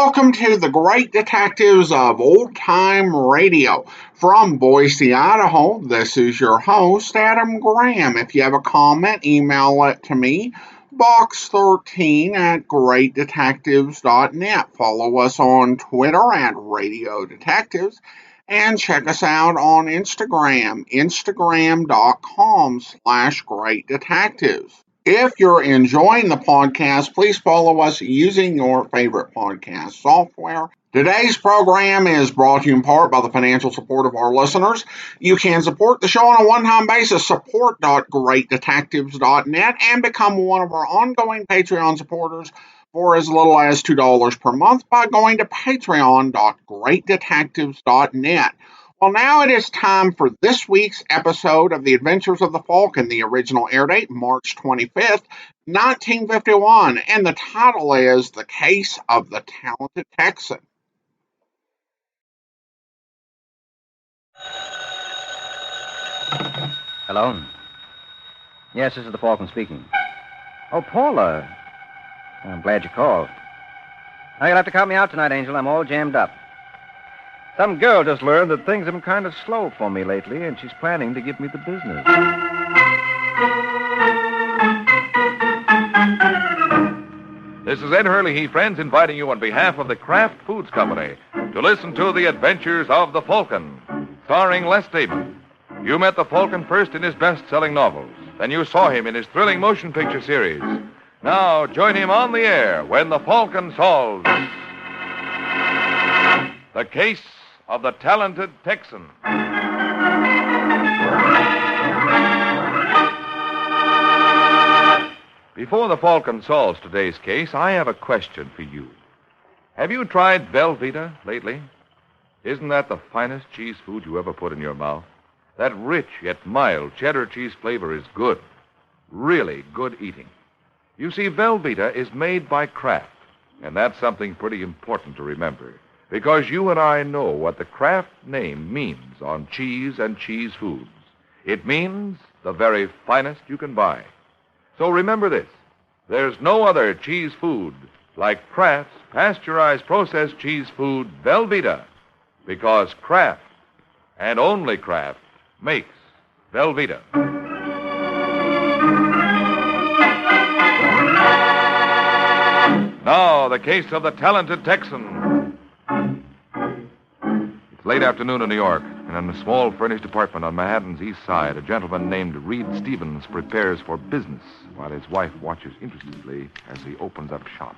Welcome to the Great Detectives of Old Time Radio. From Boise, Idaho, this is your host, Adam Graham. If you have a comment, email it to me, box13 at greatdetectives.net. Follow us on Twitter at Radio Detectives. And check us out on Instagram, instagram.com/greatdetectives. If you're enjoying the podcast, please follow us using your favorite podcast software. Today's program is brought to you in part by the financial support of our listeners. You can support the show on a one-time basis, support.greatdetectives.net, and become one of our ongoing Patreon supporters for as little as $2 per month by going to patreon.greatdetectives.net. Well, now it is time for this week's episode of The Adventures of the Falcon. The original air date, March 25th, 1951, and the title is The Case of the Talented Texan. Hello? Yes, this is the Falcon speaking. Oh, Paula. I'm glad you called. Now, you'll have to cut me out tonight, Angel. I'm all jammed up. Some girl just learned that things have been kind of slow for me lately, and she's planning to give me the business. This is Ed Hurley, friends, inviting you on behalf of the Kraft Foods Company to listen to The Adventures of the Falcon, starring Les Damon. You met the Falcon first in his best-selling novels. Then you saw him in his thrilling motion picture series. Now, join him on the air when the Falcon solves the case of the talented Texan. Before the Falcon solves today's case, I have a question for you. Have you tried Velveeta lately? Isn't that the finest cheese food you ever put in your mouth? That rich yet mild cheddar cheese flavor is good. Really good eating. You see, Velveeta is made by Kraft, and that's something pretty important to remember. Because you and I know what the Kraft name means on cheese and cheese foods. It means the very finest you can buy. So remember this. There's no other cheese food like Kraft's pasteurized processed cheese food, Velveeta. Because Kraft, and only Kraft, makes Velveeta. Now, the case of the talented Texan. It's late afternoon in New York, and in a small furnished apartment on Manhattan's east side, a gentleman named Reed Stevens prepares for business while his wife watches interestedly as he opens up shop.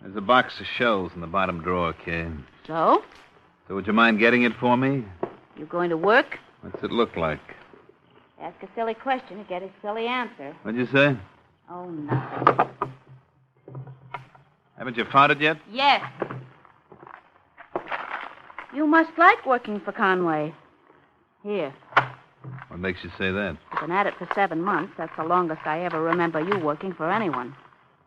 There's a box of shells in the bottom drawer, Kay. So? So would you mind getting it for me? You going to work? What's it look like? Ask a silly question and get a silly answer. What'd you say? Oh, nothing. Haven't you found it yet? Yes. You must like working for Conway. Here. What makes you say that? You've been at it for 7 months. That's the longest I ever remember you working for anyone.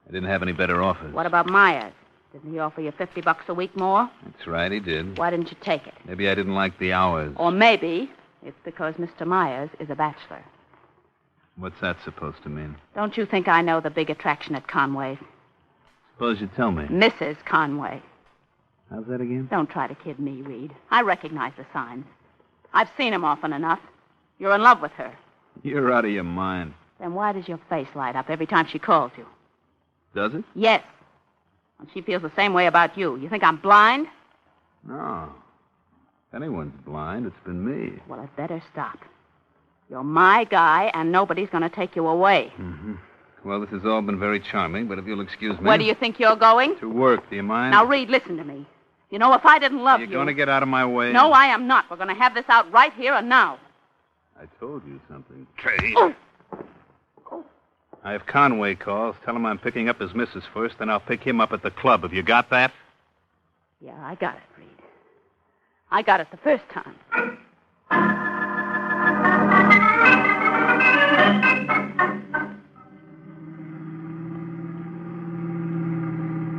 I didn't have any better offers. What about Myers? Didn't he offer you $50 a week more? That's right, he did. Why didn't you take it? Maybe I didn't like the hours. Or maybe it's because Mr. Myers is a bachelor. What's that supposed to mean? Don't you think I know the big attraction at Conway's? Suppose you tell me. Mrs. Conway. How's that again? Don't try to kid me, Reed. I recognize the signs. I've seen them often enough. You're in love with her. You're out of your mind. Then why does your face light up every time she calls you? Does it? Yes. And she feels the same way about you. You think I'm blind? No. If anyone's blind, it's been me. Well, I'd better stop. You're my guy, and nobody's going to take you away. Mm-hmm. Well, this has all been very charming, but if you'll excuse me... Where do you think you're going? To work, do you mind? Now, Reed, listen to me. You know, if I didn't love you... You're going to get out of my way? No, I am not. We're going to have this out right here and now. I told you something. Kay. Oh. If Conway calls, tell him I'm picking up his missus first, then I'll pick him up at the club. Have you got that? Yeah, I got it, Reed. I got it the first time.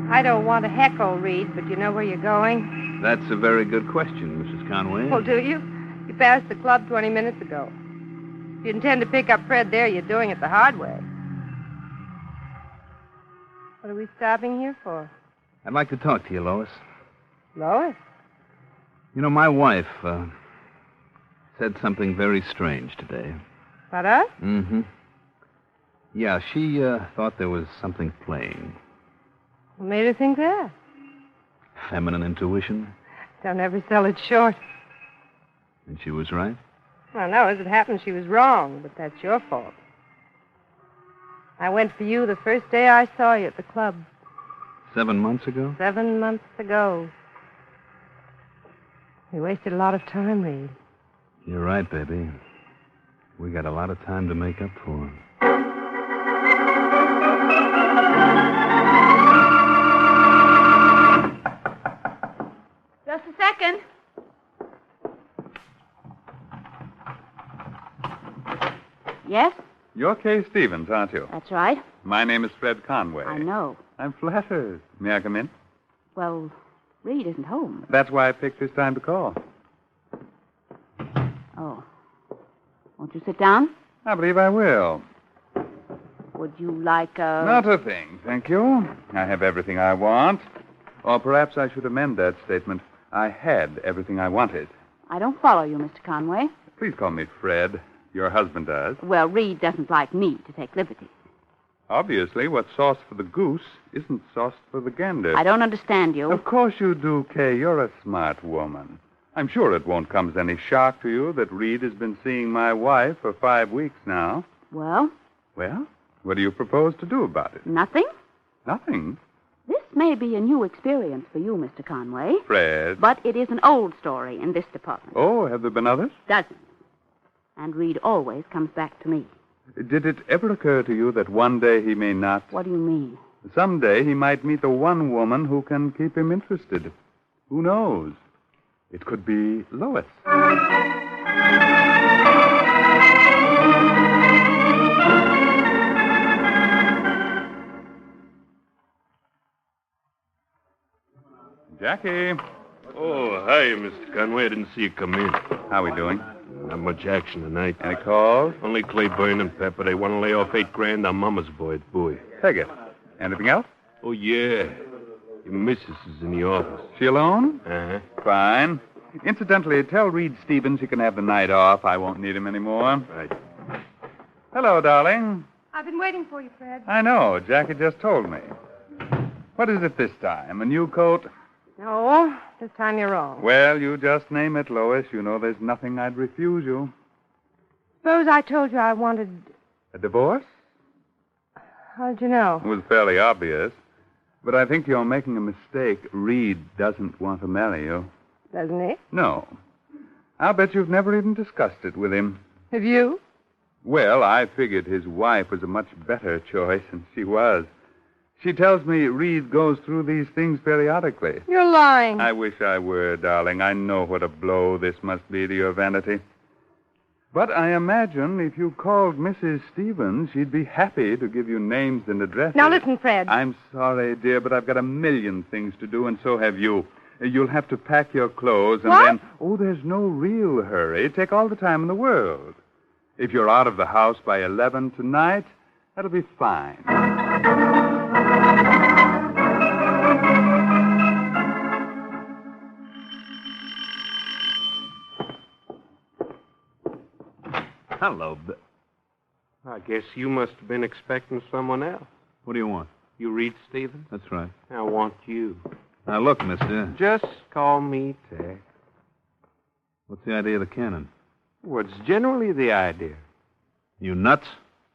I don't want to heckle, Reed, but you know where you're going? That's a very good question, Mrs. Conway. Oh, do you? You passed the club 20 minutes ago. If you intend to pick up Fred there, you're doing it the hard way. What are we stopping here for? I'd like to talk to you, Lois. Lois? You know, my wife said something very strange today. About us? Mm-hmm. Yeah, she thought there was something playing. What made her think that? Feminine intuition. Don't ever sell it short. And she was right. Well, no, as it happened, she was wrong, but that's your fault. I went for you the first day I saw you at the club. 7 months ago? 7 months ago. We wasted a lot of time, Reed. You're right, baby. We got a lot of time to make up for. Just a second. Yes, You're Kay Stevens, aren't you? that's right. My name is Fred Conway. I know. I'm flattered. May I come in? Well, Reed isn't home. That's why I picked this time to call. Oh. Won't you sit down? I believe I will. Would you like a... Not a thing, thank you. I have everything I want. Or perhaps I should amend that statement. I had everything I wanted. I don't follow you, Mr. Conway. Please call me Fred. Your husband does. Well, Reed doesn't like me to take liberties. Obviously, what's sauce for the goose isn't sauce for the gander. I don't understand you. Of course you do, Kay. You're a smart woman. I'm sure it won't come as any shock to you that Reed has been seeing my wife for 5 weeks now. Well, Well, what do you propose to do about it? nothing. Nothing. This may be a new experience for you, Mr. Conway, Fred. but it is an old story in this department. Oh, have there been others? Dozens. And Reed always comes back to me. Did it ever occur to you that one day he may not? What do you mean? Someday he might meet the one woman who can keep him interested. Who knows? It could be Lois. Jackie, Oh, hi, Mr. Conway. I didn't see you come in. how we doing? Not much action tonight. Any calls? Only Claiborne and Pepper. They want to lay off $8,000 on Mama's boy at Bowie. Take it. Anything else? Oh, yeah. Your missus is in the office. She alone? Uh-huh. Fine. Incidentally, tell Reed Stevens he can have the night off. I won't need him anymore. Right. Hello, darling. I've been waiting for you, Fred. I know. Jackie just told me. What is it this time? A new coat? No, this time you're wrong. Well, you just name it, Lois. You know there's nothing I'd refuse you. Suppose I told you I wanted... A divorce? How'd you know? It was fairly obvious. But I think you're making a mistake. Reed doesn't want to marry you. Doesn't he? No. I'll bet you've never even discussed it with him. Have you? Well, I figured his wife was a much better choice than she was. She tells me Reed goes through these things periodically. You're lying. I wish I were, darling. I know what a blow this must be to your vanity. But I imagine if you called Mrs. Stevens, she'd be happy to give you names and addresses. Now listen, Fred. I'm sorry, dear, but I've got a million things to do, and so have you. You'll have to pack your clothes, and What? then... Oh, there's no real hurry. Take all the time in the world. If you're out of the house by 11 tonight, that'll be fine. Hello. I guess you must have been expecting someone else. What do you want? You Reed Stevens? That's right. I want you. Now, look, mister. Just call me Tex. What's the idea of the cannon? What's generally the idea? You nuts?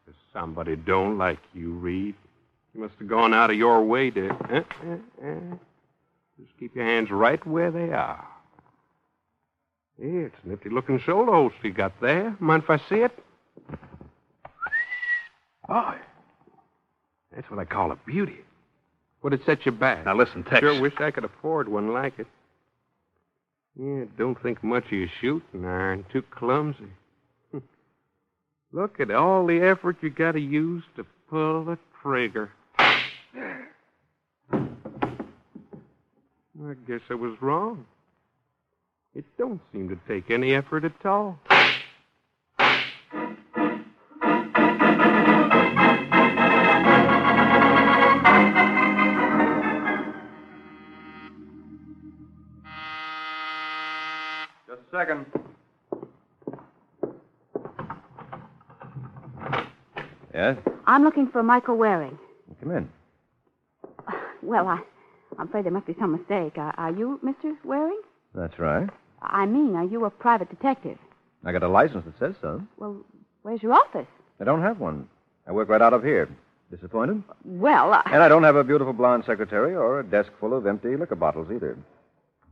If somebody don't like you, Reed, you must have gone out of your way to... Just keep your hands right where they are. Yeah, it's a nifty-looking shoulder holster you got there. Mind if I see it? Boy, that's what I call a beauty. Would it set you back? Now, listen, Tex. Sure wish I could afford one like it. Yeah, don't think much of your shooting iron. Too clumsy. Look at all the effort you got to use to pull the trigger. I guess I was wrong. It don't seem to take any effort at all. Second. Yes? I'm looking for Michael Waring. Come in. Well, I'm afraid there must be some mistake. Are you Mr. Waring? That's right. I mean, are you a private detective? I got a license that says so. Well, where's your office? I don't have one. I work right out of here. Disappointed? Well, And I don't have a beautiful blonde secretary or a desk full of empty liquor bottles either.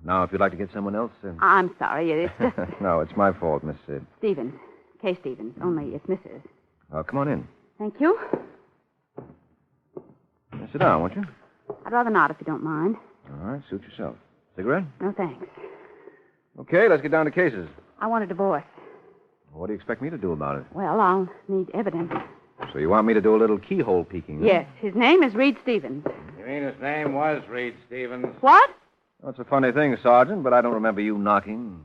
Now, if you'd like to get someone else... I'm sorry. It's just... No, it's my fault, Miss... Stevens. Kay Stevens. Only it's Mrs. Oh, come on in. Thank you. Now, sit down, won't you? I'd rather not, if you don't mind. All right, suit yourself. Cigarette? No, thanks. Okay, let's get down to cases. I want a divorce. What do you expect me to do about it? Well, I'll need evidence. So you want me to do a little keyhole peeking? Huh? Yes, his name is Reed Stevens. You mean his name was Reed Stevens? What? That's a funny thing, Sergeant, but I don't remember you knocking.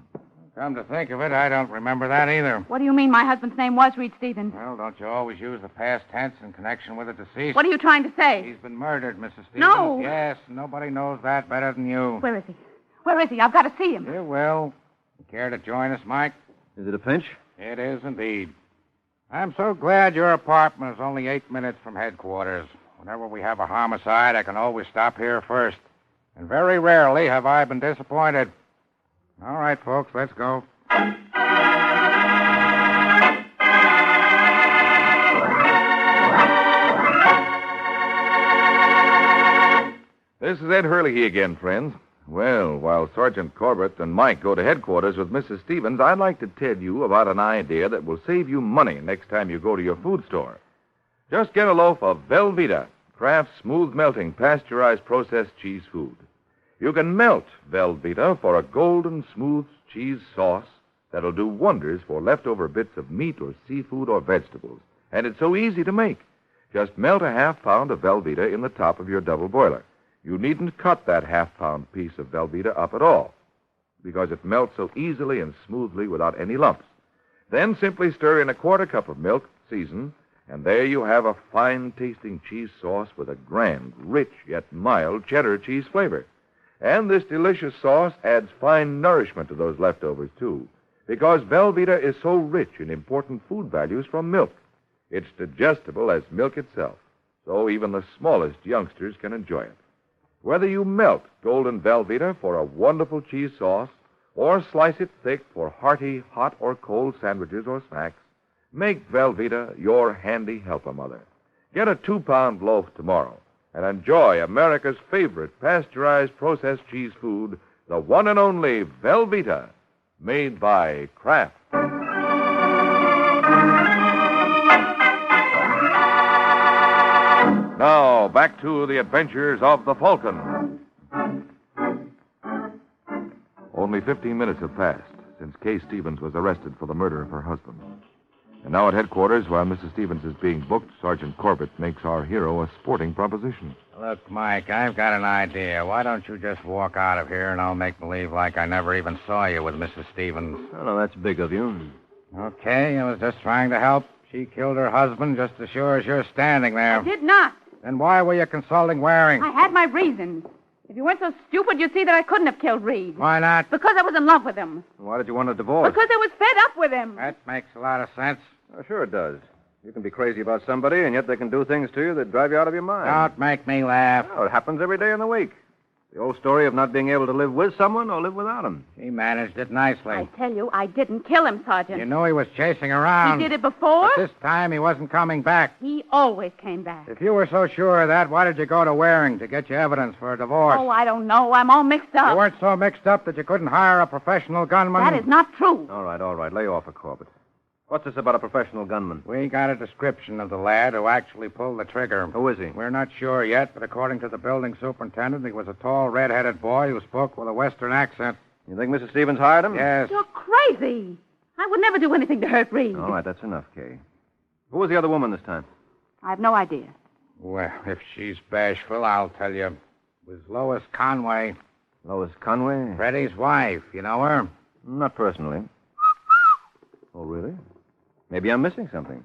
Come to think of it, I don't remember that either. What do you mean my husband's name was Reed Stevens? Well, don't you always use the past tense in connection with a deceased? What are you trying to say? He's been murdered, Mrs. Stevens. No. Yes, nobody knows that better than you. Where is he? Where is he? I've got to see him. You will. You care to join us, Mike? Is it a pinch? It is indeed. I'm so glad your apartment is only 8 minutes from headquarters. Whenever we have a homicide, I can always stop here first. And very rarely have I been disappointed. All right, folks, let's go. This is Ed Hurley again, friends. Well, while Sergeant Corbett and Mike go to headquarters with Mrs. Stevens, I'd like to tell you about an idea that will save you money next time you go to your food store. Just get a loaf of Velveeta, Kraft's smooth melting pasteurized processed cheese food. You can melt Velveeta for a golden smooth cheese sauce that'll do wonders for leftover bits of meat or seafood or vegetables. And it's so easy to make. Just melt a half-pound of Velveeta in the top of your double boiler. You needn't cut that half-pound piece of Velveeta up at all, because it melts so easily and smoothly without any lumps. Then simply stir in a quarter cup of milk, season, and there you have a fine-tasting cheese sauce with a grand, rich, yet mild cheddar cheese flavor. And this delicious sauce adds fine nourishment to those leftovers, too, because Velveeta is so rich in important food values from milk. It's digestible as milk itself, so even the smallest youngsters can enjoy it. Whether you melt golden Velveeta for a wonderful cheese sauce or slice it thick for hearty hot or cold sandwiches or snacks, make Velveeta your handy helper, Mother. Get a 2-pound loaf tomorrow and enjoy America's favorite pasteurized processed cheese food, the one and only Velveeta, made by Kraft. Now, back to the adventures of the Falcon. Only 15 minutes have passed since Kay Stevens was arrested for the murder of her husband. And now at headquarters, while Mrs. Stevens is being booked, Sergeant Corbett makes our hero a sporting proposition. Look, Mike, I've got an idea. Why don't you just walk out of here and I'll make believe like I never even saw you with Mrs. Stevens? Oh, no, that's big of you. Okay, I was just trying to help. She killed her husband just as sure as you're standing there. I did not. Then why were you consulting Waring? I had my reasons. If you weren't so stupid, you'd see that I couldn't have killed Reed. Why not? Because I was in love with him. Why did you want a divorce? Because I was fed up with him. That makes a lot of sense. Oh, sure it does. You can be crazy about somebody, and yet they can do things to you that drive you out of your mind. Don't make me laugh. Oh, it happens every day in the week. The old story of not being able to live with someone or live without him. She managed it nicely. I tell you, I didn't kill him, Sergeant. You knew he was chasing around. He did it before. But this time he wasn't coming back. He always came back. If you were so sure of that, why did you go to Waring to get you evidence for a divorce? Oh, I don't know. I'm all mixed up. You weren't so mixed up that you couldn't hire a professional gunman? That is not true. All right. Lay off it, Corbett. What's this about a professional gunman? We got a description of the lad who actually pulled the trigger. Who is he? We're not sure yet, but according to the building superintendent, he was a tall, red-headed boy who spoke with a Western accent. You think Mrs. Stevens hired him? Yes. You're crazy. I would never do anything to hurt Reed. All right, that's enough, Kay. Who was the other woman this time? I have no idea. Well, if she's bashful, I'll tell you. It was Lois Conway, Lois Conway? Freddie's wife. You know her? Not personally. Oh, really? Maybe I'm missing something.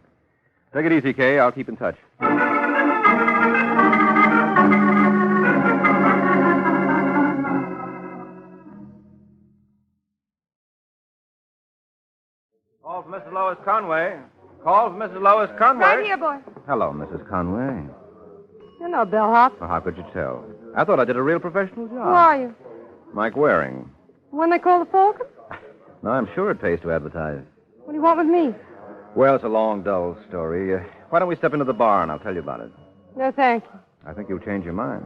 Take it easy, Kay. I'll keep in touch. Call for Mrs. Lois Conway. Call for Mrs. Lois Conway. Right here, boy. Hello, Mrs. Conway. You're no bellhop. Well, how could you tell? I thought I did a real professional job. Who are you? Mike Waring. One they call the Falcon? No, I'm sure it pays to advertise. What do you want with me? Well, it's a long, dull story. Why don't we step into the bar and I'll tell you about it? No, thank you. I think you'll change your mind.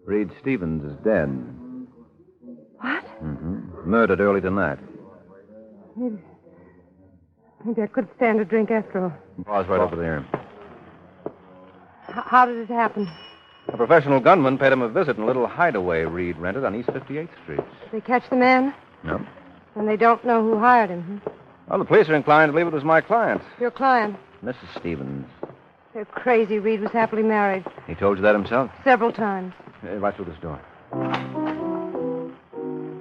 Reed Stevens is dead. What? Mm-hmm. Murdered early tonight. Maybe I could stand a drink after all. Pause right over there. How did it happen? A professional gunman paid him a visit in a little hideaway Reed rented on East 58th Street. Did they catch the man? No. And they don't know who hired him, huh? Well, the police are inclined to believe it was my client, Your client. Mrs. Stevens. They're crazy. Reed was happily married. He told you that himself? Several times. Right through this door.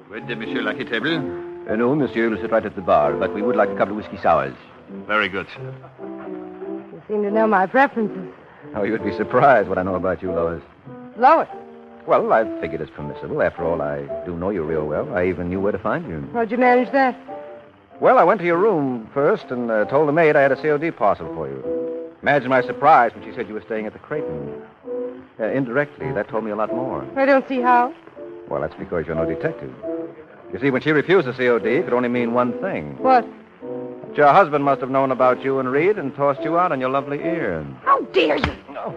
Where did Monsieur like a table? No, monsieur, will sit right at the bar, but we would like a couple of whiskey sours. Very good, sir. You seem to know my preferences. Oh, you'd be surprised what I know about you, Lois. Lois. Well, I figured it's permissible. After all, I do know you real well. I even knew where to find you. How'd you manage that? Well, I went to your room first and told the maid I had a COD parcel for you. Imagine my surprise when she said you were staying at the Creighton. Indirectly, that told me a lot more. I don't see how. Well, that's because you're no detective. You see, when she refused the COD, it could only mean one thing. What? That your husband must have known about you and Reed and tossed you out on your lovely ear. How dare you? No.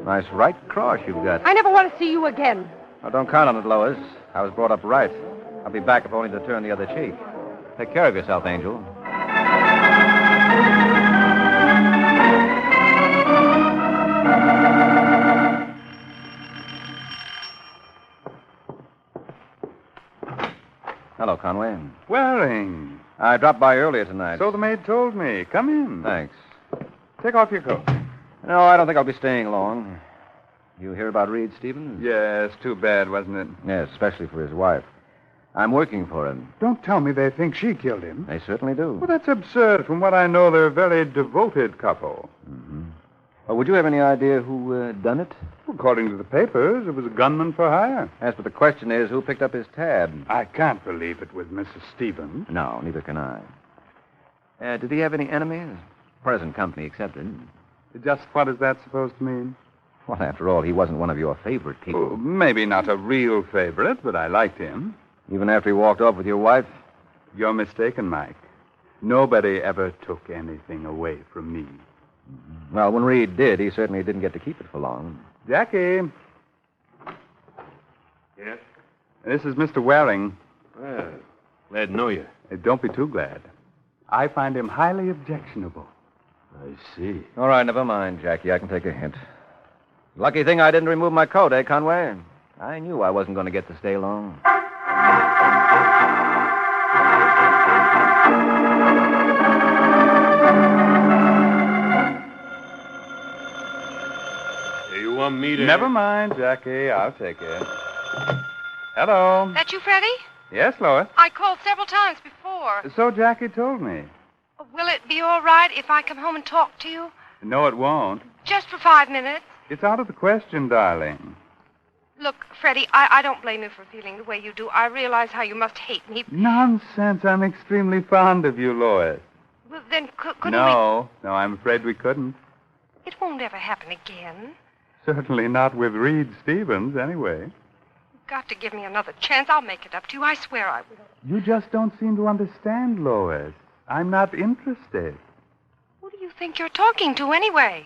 Nice right cross you've got. I never want to see you again. Oh, don't count on it, Lois. I was brought up right. I'll be back if only to turn the other cheek. Take care of yourself, Angel. Hello, Conway. Waring. I dropped by earlier tonight. So the maid told me. Come in. Thanks. Take off your coat. No, I don't think I'll be staying long. You hear about Reed Stevens? Yes, too bad, wasn't it? Yes, especially for his wife. I'm working for him. Don't tell me they think she killed him. They certainly do. Well, that's absurd. From what I know, they're a very devoted couple. Mm-hmm. Well, would you have any idea who done it? According to the papers, it was a gunman for hire. Yes, but the question is, who picked up his tab? I can't believe it was Mrs. Stevens. No, neither can I. Did he have any enemies? Present company accepted. Just what is that supposed to mean? Well, after all, he wasn't one of your favorite people. Oh, maybe not a real favorite, but I liked him. Even after he walked off with your wife? You're mistaken, Mike. Nobody ever took anything away from me. Well, when Reed did, he certainly didn't get to keep it for long. Jackie. Yes? This is Mr. Waring. Well, glad to know you. Don't be too glad. I find him highly objectionable. I see. All right, never mind, Jackie. I can take a hint. Lucky thing I didn't remove my coat, eh, Conway? I knew I wasn't going to get to stay long. You want me to... Never mind, Jackie. I'll take it. Hello. That you, Freddie? Yes, Lois. I called several times before. So Jackie told me. Will it be all right if I come home and talk to you? No, it won't. Just for 5 minutes. It's out of the question, darling. Look, Freddie, I don't blame you for feeling the way you do. I realize how you must hate me. Nonsense. I'm extremely fond of you, Lois. Well, then couldn't we... No, I'm afraid we couldn't. It won't ever happen again. Certainly not with Reed Stevens, anyway. You've got to give me another chance. I'll make it up to you. I swear I will. You just don't seem to understand, Lois. I'm not interested. Who do you think you're talking to, anyway?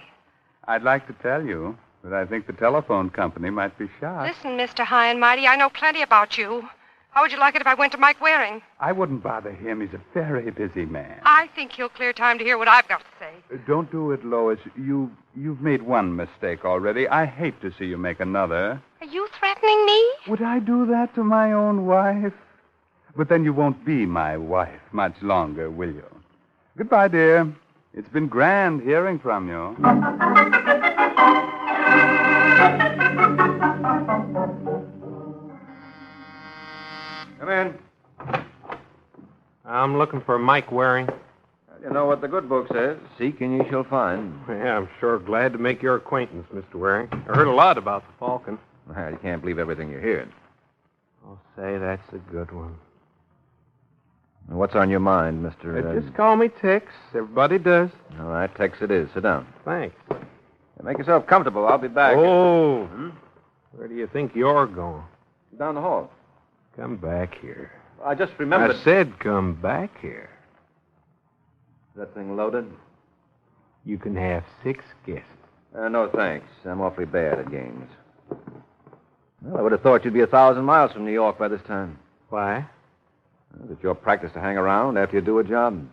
I'd like to tell you, but I think the telephone company might be shocked. Listen, Mr. High and Mighty, I know plenty about you. How would you like it if I went to Mike Waring? I wouldn't bother him. He's a very busy man. I think he'll clear time to hear what I've got to say. Don't do it, Lois. You've made one mistake already. I hate to see you make another. Are you threatening me? Would I do that to my own wife? But then you won't be my wife much longer, will you? Goodbye, dear. It's been grand hearing from you. Come in. I'm looking for Mike Waring. You know what the good book says. Seek and you shall find. Yeah, I'm sure glad to make your acquaintance, Mr. Waring. I heard a lot about the Falcon. Well, you can't believe everything you hear. I'll say that's a good one. What's on your mind, Mr. Just call me Tex. Everybody does. All right, Tex it is. Sit down. Thanks. Make yourself comfortable. I'll be back. Oh. Where do you think you're going? Down the hall. Come back here. I just remembered. I said come back here. Is that thing loaded? You can have 6 guests. No, thanks. I'm awfully bad at games. Well, I would have thought you'd be 1,000 miles from New York by this time. Why? Is it your practice to hang around after you do a job?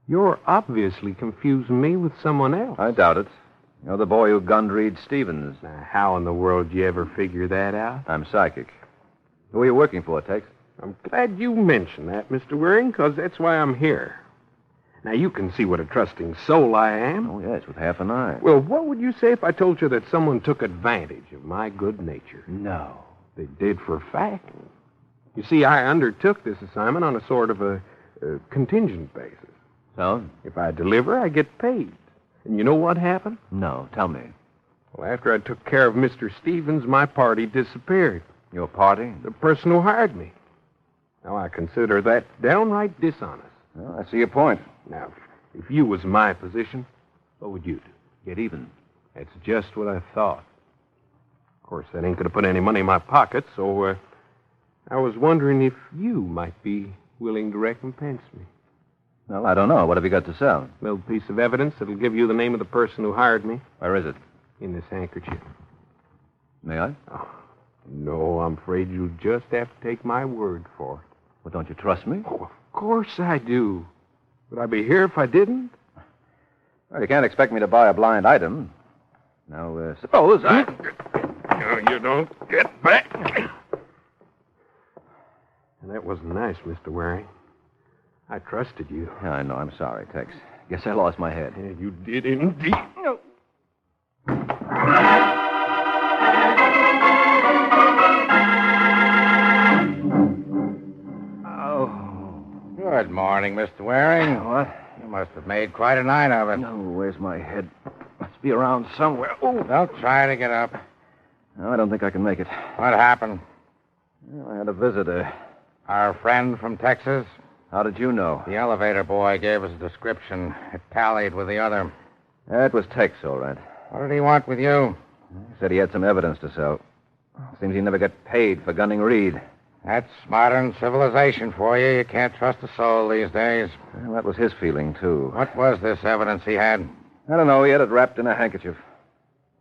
You're obviously confusing me with someone else. I doubt it. You're the boy who gunned Reed Stevens. Now, how in the world did you ever figure that out? I'm psychic. Who are you working for, Tex? I'm glad you mentioned that, Mr. Waring, because that's why I'm here. Now, you can see what a trusting soul I am. Oh, yes, with half an eye. Well, what would you say if I told you that someone took advantage of my good nature? No. They did for a fact. You see, I undertook this assignment on a sort of a contingent basis. So? If I deliver, I get paid. And you know what happened? No, tell me. Well, after I took care of Mr. Stevens, my party disappeared. Your party? The person who hired me. Now, I consider that downright dishonest. Well, I see your point. Now, if you was in my position, what would you do? Get even. That's just what I thought. Of course, that ain't going to put any money in my pocket, so I was wondering if you might be willing to recompense me. Well, I don't know. What have you got to sell? A little piece of evidence that'll give you the name of the person who hired me. Where is it? In this handkerchief. May I? Oh, no, I'm afraid you'll just have to take my word for it. Well, don't you trust me? Oh, of course I do. Would I be here if I didn't? Well, you can't expect me to buy a blind item. Now, suppose I... No, you don't get back. And that wasn't nice, Mr. Waring. I trusted you. Yeah, I know. I'm sorry, Tex. Guess I lost my head. Yeah, you did indeed. No. Good morning, Mr. Waring. What? You must have made quite a night of it. No, where's my head? Must be around somewhere. Oh, Don't try to get up. no, I don't think I can make it. What happened? Well, I had a visitor. Our friend from Texas? How did you know? The elevator boy gave us a description. It tallied with the other. That was Tex, all right. What did he want with you? He said he had some evidence to sell. Seems he never got paid for gunning Reed. That's modern civilization for you. You can't trust a soul these days. Well, that was his feeling, too. What was this evidence he had? I don't know. He had it wrapped in a handkerchief.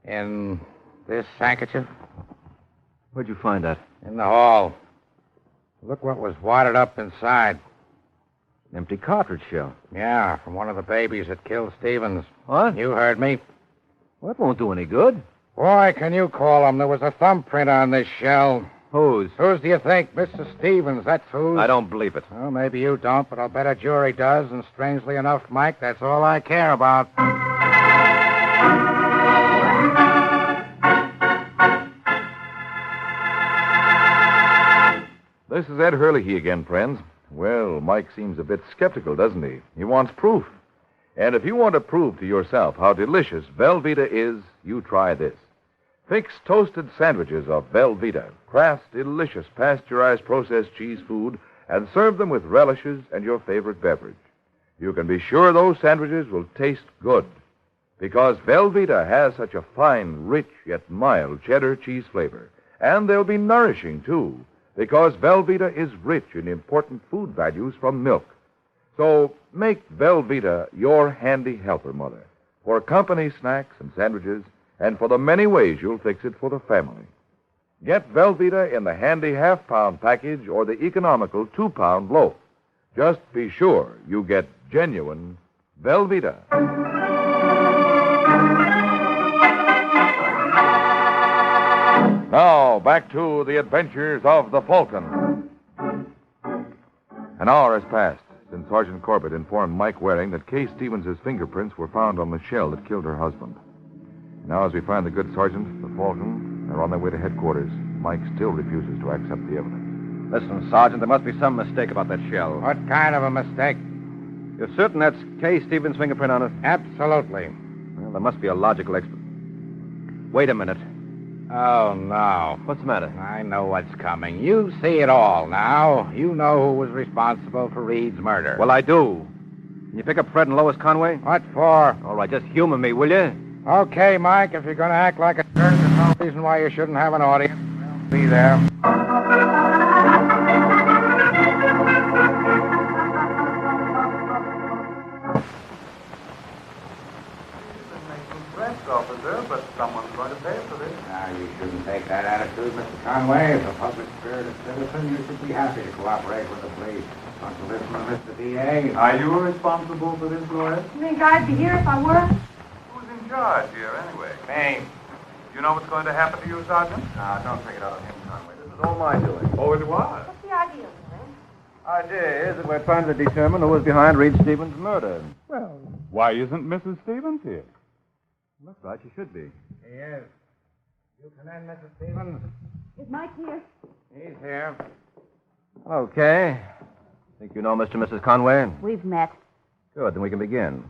In this handkerchief? Where'd you find that? In the hall. Look what was wadded up inside. Empty cartridge shell. Yeah, from one of the babies that killed Stevens. What? You heard me. Well, that won't do any good. Boy, can you call him? There was a thumbprint on this shell. Whose? Whose do you think? Mr. Stevens, that's whose. I don't believe it. Well, maybe you don't, but I'll bet a jury does, and strangely enough, Mike, that's all I care about. This is Ed Hurley again, friends. Well, Mike seems a bit skeptical, doesn't he? He wants proof. And if you want to prove to yourself how delicious Velveeta is, you try this. Fix toasted sandwiches of Velveeta, Kraft's delicious pasteurized processed cheese food, and serve them with relishes and your favorite beverage. You can be sure those sandwiches will taste good, because Velveeta has such a fine, rich, yet mild cheddar cheese flavor. And they'll be nourishing, too, because Velveeta is rich in important food values from milk. So make Velveeta your handy helper, Mother, for company snacks and sandwiches, and for the many ways you'll fix it for the family. Get Velveeta in the handy half-pound package or the economical 2-pound loaf. Just be sure you get genuine Velveeta. Now, back to the adventures of the Falcon. An hour has passed since Sergeant Corbett informed Mike Waring that Kay Stevens' fingerprints were found on the shell that killed her husband. Now, as we find the good sergeant, the Falcon, they're on their way to headquarters. Mike still refuses to accept the evidence. Listen, Sergeant, there must be some mistake about that shell. What kind of a mistake? You're certain that's Kay Stevens' fingerprint on it? Absolutely. Well, there must be a logical explanation. Wait a minute. Oh, no. What's the matter? I know what's coming. You see it all now. You know who was responsible for Reed's murder. Well, I do. Can you pick up Fred and Lois Conway? What for? All right, just humor me, will you? Okay, Mike, if you're going to act like a jerk, there's no reason why you shouldn't have an audience. They'll be there. Officer, but someone's going to pay for this. Now, you shouldn't take that attitude, Mr. Conway. As a public-spirited citizen, you should be happy to cooperate with the police. Want to listen to Mr. D.A.? Are you responsible for this, Lois? You think I'd be here if I were? Who's in charge here, anyway? Me. You know what's going to happen to you, Sergeant? Don't take it out on him, Conway. This is all my doing. Oh, it was. What's the idea, man? Idea is that we're trying to determine who was behind Reed Stevens' murder. Well, why isn't Mrs. Stevens here? Looks like she should be. He is. You come in, Mrs. Stevens. Is Mike here? He's here. Okay. Think you know Mr. and Mrs. Conway? We've met. Good, then we can begin.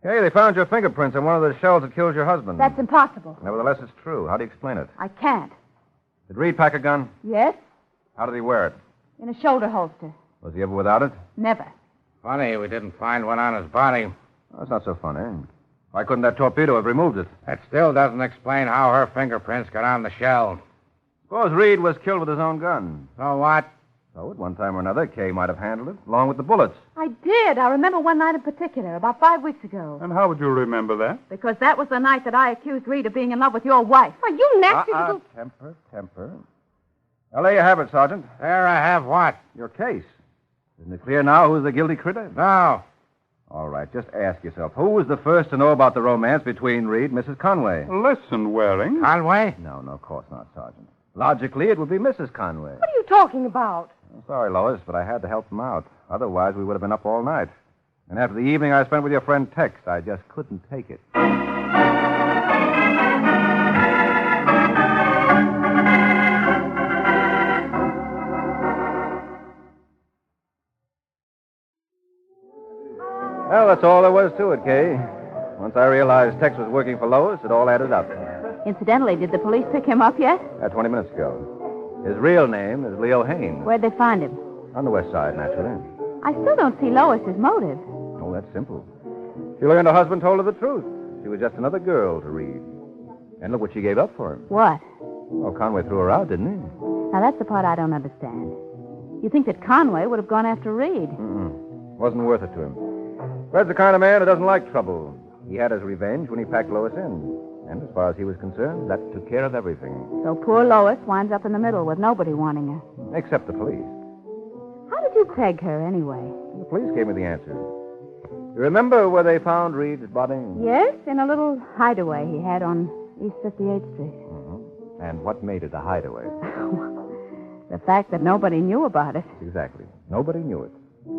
Hey, they found your fingerprints on one of the shells that killed your husband. That's impossible. Nevertheless, it's true. How do you explain it? I can't. Did Reed pack a gun? Yes? How did he wear it? In a shoulder holster. Was he ever without it? Never. Funny, we didn't find one on his body. Oh, that's not so funny. Why couldn't that torpedo have removed it? That still doesn't explain how her fingerprints got on the shell. Suppose Reed was killed with his own gun. So what? So, at one time or another, Kay might have handled it, along with the bullets. I did. I remember one night in particular, about 5 weeks ago. And how would you remember that? Because that was the night that I accused Reed of being in love with your wife. Are you nasty little... Temper. Now, there you have it, Sergeant. There I have what? Your case. Isn't it clear now who's the guilty critter? No. All right, just ask yourself, who was the first to know about the romance between Reed and Mrs. Conway? Listen, Waring. Conway? No, of course not, Sergeant. Logically, it would be Mrs. Conway. What are you talking about? I'm sorry, Lois, but I had to help them out. Otherwise, we would have been up all night. And after the evening I spent with your friend Tex, I just couldn't take it. Well, that's all there was to it, Kay. Once I realized Tex was working for Lois, it all added up. Incidentally, did the police pick him up yet? 20 minutes ago. His real name is Leo Haines. Where'd they find him? On the west side, naturally. I still don't see Lois's motive. Oh, that's simple. She learned her husband told her the truth. She was just another girl to Reed. And look what she gave up for him. What? Oh, Conway threw her out, didn't he? Now, that's the part I don't understand. You think that Conway would have gone after Reed? Wasn't worth it to him. Fred's the kind of man who doesn't like trouble. He had his revenge when he packed Lois in. And as far as he was concerned, that took care of everything. So poor Lois winds up in the middle with nobody wanting her. Except the police. How did you peg her, anyway? The police gave me the answer. You remember where they found Reed's body? Yes, in a little hideaway he had on East 58th Street. And what made it a hideaway? The fact that nobody knew about it. Exactly. Nobody knew it.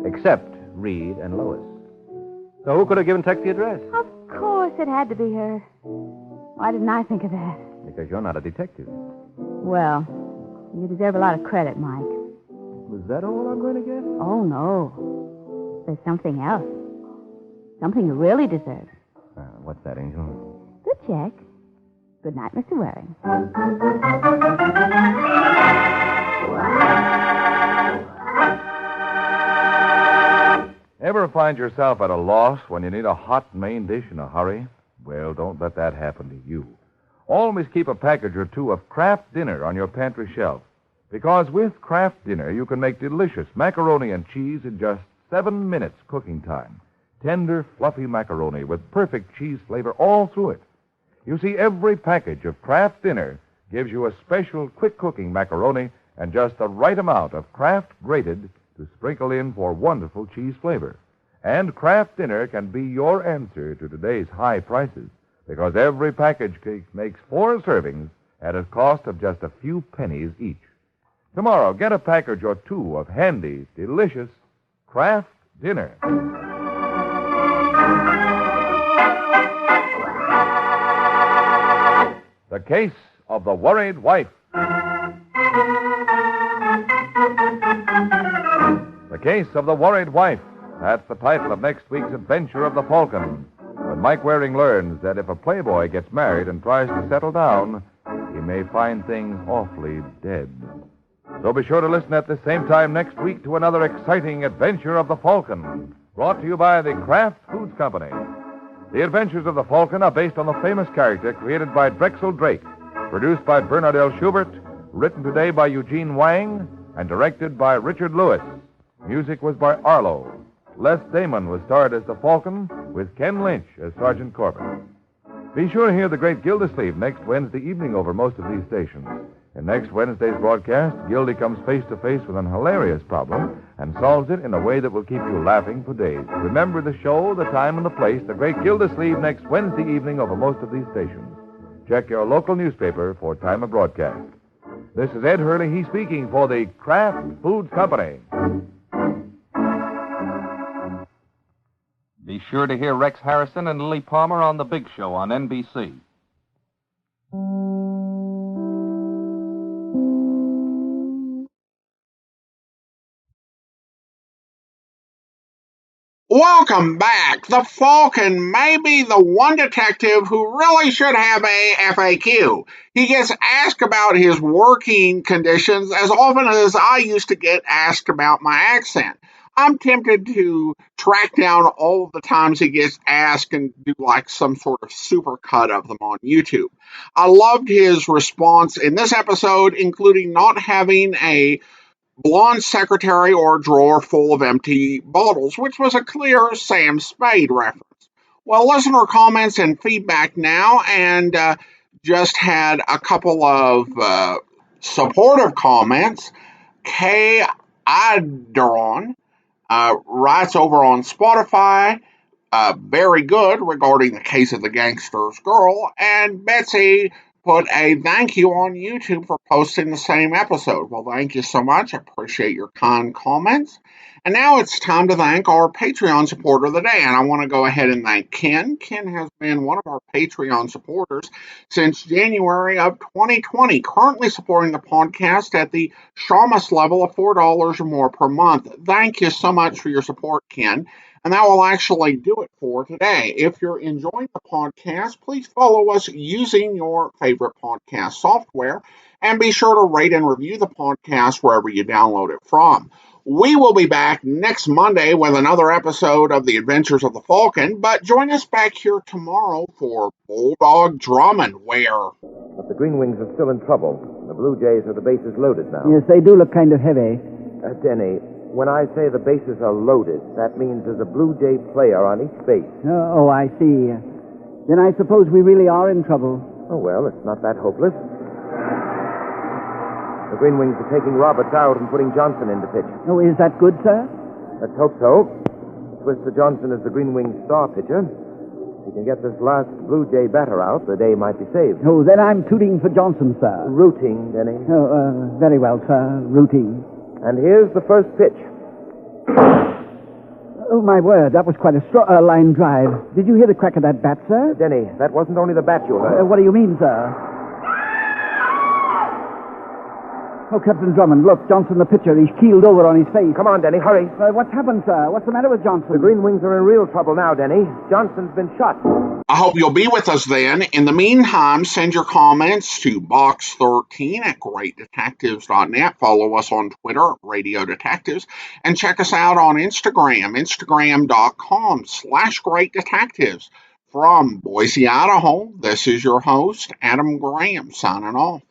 Except Reed and Lois. So who could have given Tex the address? Of course it had to be her. Why didn't I think of that? Because you're not a detective. Well, you deserve a lot of credit, Mike. Was that all I'm going to get? Oh, no. There's something else. Something you really deserve. What's that, Angel? The check. Good night, Mr. Waring. Ever find yourself at a loss when you need a hot main dish in a hurry? Well, don't let that happen to you. Always keep a package or two of Kraft Dinner on your pantry shelf. Because with Kraft Dinner, you can make delicious macaroni and cheese in just 7 minutes cooking time. Tender, fluffy macaroni with perfect cheese flavor all through it. You see, every package of Kraft Dinner gives you a special quick-cooking macaroni and just the right amount of Kraft grated to sprinkle in for wonderful cheese flavor. And Kraft Dinner can be your answer to today's high prices, because every package makes 4 servings at a cost of just a few pennies each. Tomorrow, get a package or 2 of handy, delicious Kraft Dinner. The Case of the Worried Wife. The Case of the Worried Wife. That's the title of next week's adventure of the Falcon. When Mike Waring learns that if a playboy gets married and tries to settle down, he may find things awfully dead. So be sure to listen at the same time next week to another exciting adventure of the Falcon, brought to you by the Kraft Foods Company. The Adventures of the Falcon are based on the famous character created by Drexel Drake, produced by Bernard L. Schubert, written today by Eugene Wang, and directed by Richard Lewis. Music was by Arlo. Les Damon was starred as the Falcon, with Ken Lynch as Sergeant Corbett. Be sure to hear the great Gildersleeve next Wednesday evening over most of these stations. In next Wednesday's broadcast, Gildy comes face to face with an hilarious problem and solves it in a way that will keep you laughing for days. Remember the show, the time, and the place, the great Gildersleeve next Wednesday evening over most of these stations. Check your local newspaper for time of broadcast. This is Ed Hurley, he speaking for the Kraft Foods Company. Be sure to hear Rex Harrison and Lily Palmer on The Big Show on NBC. Welcome back. The Falcon may be the one detective who really should have a FAQ. He gets asked about his working conditions as often as I used to get asked about my accent. I'm tempted to track down all of the times he gets asked and do like some sort of supercut of them on YouTube. I loved his response in this episode, including not having a blonde secretary or drawer full of empty bottles, which was a clear Sam Spade reference. Well, listener comments and feedback now, and just had a couple of supportive comments. Kay Ideron writes over on Spotify, very good regarding the case of the gangster's girl, and Betsy put a thank you on YouTube for posting the same episode. Well, thank you so much. I appreciate your kind comments. And now it's time to thank our Patreon supporter of the day. And I want to go ahead and thank Ken. Ken has been one of our Patreon supporters since January of 2020, currently supporting the podcast at the Shamus level of $4 or more per month. Thank you so much for your support, Ken. And that will actually do it for today. If you're enjoying the podcast, please follow us using your favorite podcast software, and be sure to rate and review the podcast wherever you download it from. We will be back next Monday with another episode of The Adventures of the Falcon, but join us back here tomorrow for Bulldog Drummond, where... But the Green Wings are still in trouble. The Blue Jays have the bases loaded now. Yes, they do look kind of heavy. Denny, when I say the bases are loaded, that means there's a Blue Jay player on each base. Oh, I see. Then I suppose we really are in trouble. Oh, well, it's not that hopeless. The Green Wings are taking Roberts out and putting Johnson in to pitch. Oh, is that good, sir? Let's hope so. Twister Johnson is the Green Wings' star pitcher. If he can get this last Blue Jay batter out, the day might be saved. Oh, then I'm tooting for Johnson, sir. Rooting, Denny. Oh, very well, sir. Rooting. And here's the first pitch. Oh, my word, that was quite a line drive. Did you hear the crack of that bat, sir? Denny, that wasn't only the bat you heard. What do you mean, sir? Oh, Captain Drummond, look, Johnson, the pitcher, he's keeled over on his face. Come on, Denny, hurry. What's happened, sir? What's the matter with Johnson? The Green Wings are in real trouble now, Denny. Johnson's been shot. I hope you'll be with us then. In the meantime, send your comments to box13 at greatdetectives.net. Follow us on Twitter, Radio Detectives, and check us out on Instagram, instagram.com/greatdetectives. From Boise, Idaho, this is your host, Adam Graham, signing off.